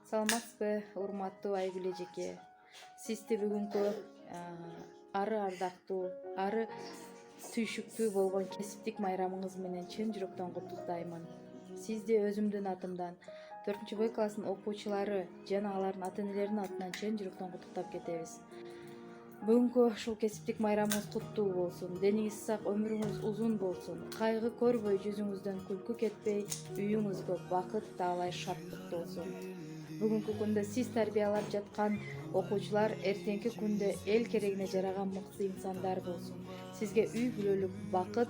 Саламатсызбы, урматтуу Айгүл эжеке. Сизди бүгүнкү ары ардактуу, ары сүйшүктүү болгон кесиптик майрамыңыз менен чын жүрөктөн куттуктаймын. Сизди өзүмдүн атымдан, 4-б класстын окуучулары жана алардын ата-энелеринин атынан чын жүрөктөн куттуктап кетебиз. Бүгүнкү ушул кесиптик майрамыңыз куттуу болсун. Дениңиз сак, өмүрүңүз узун болсун. Кайгы көрбөй, жүзүңүздөн күлкү кетпей, үйүңүзгө бакыт таалай шаттык болсун. Бүгүнкү күндө сиз тарбиялап жаткан окуучулар эртеңки күндө эл керегине жараган мыкты инсандар болсун. Сизге үй бүлөлүк бакыт,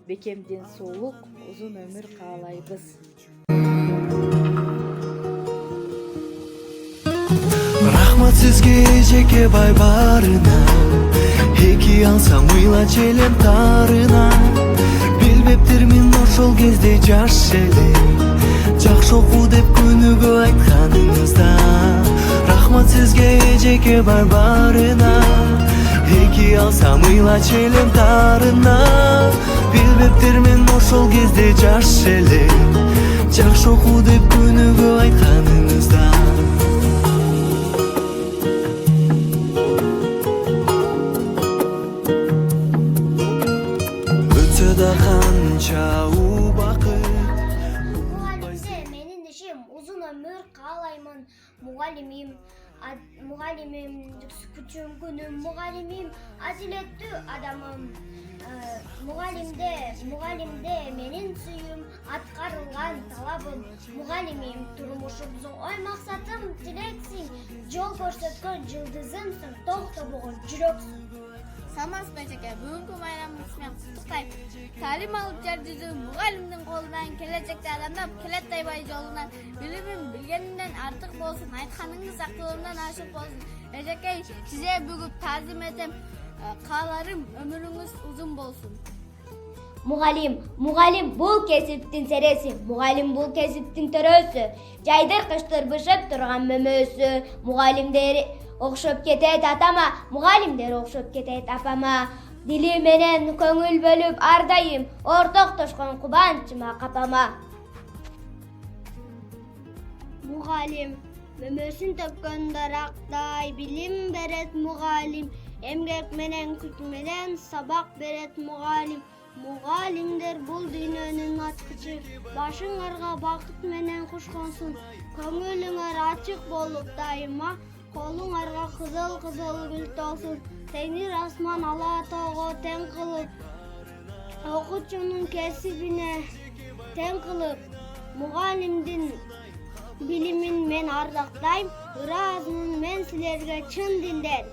бекем ден соолук, узун өмүр каалайбыз. Рахмат сизге эжеке бай барына, эки алсам ыйла челем тарына. Билбептирмин ошол кезде жаш эле, жакшы оку деп күнүгө айтканыңызда. Рахмат сизге эжеке бай барына, эки алсам ыйла челем тарына. Билбептирмин ошол кезде жаш эле, жакшы оку деп күнүгө айтканыңызда. Da kança ubakıt. Mugallimde menin işim uzun ömür kalayman. Mugallimim küçüm günüm, mugallimim aziletli adamım. Mugallimde menin suyum, atkarılgan talabım. Mugallimim turmuşumuzun oy maksatım tileksin. Жол көрсөткөн жылдызымсың, токтогон жүрөксүң. Саламатсызбы эжеке, бүгүнкү майрамыңыз менен куттуктайм. Талим алып жардыруу мугалимдин колунан келечекте адамдап келет айбай жолунан билимин билгенинден артык болсун, айтканыңыз акылымдан ашык болсун. Эжеке, сизе бүгүп таазим этем, кааларым өмүрүңүз узун болсун. Mugallim bul kesiptin seresi, mugallim bul kesiptin törösü. Jaydır kıştır bışıp turgan mömösü. Mugallimderi okşop ketet atama, mugallimderi okşop ketet apama. Dili menen köngül bölüp ardayım, ortok toşkon kubançıma kapama. Mugallim, mömösün tökkön darakday, bilim beret mugallim. Emgek menen küt menen sabak beret mugallim. Mugallimdер бул дүйнөнүн ачкычы, башыңарга бакыт менен кушконсун, көңүлүңөр ачык болуп дайыма, колуңарга кызыл гүл толсун, теңир асман ала тоого тең кылып, окуучунун кесибине тең кылып, мугалимдин билимин мен ардактайм, ыраазымын мен силерге чын дилден.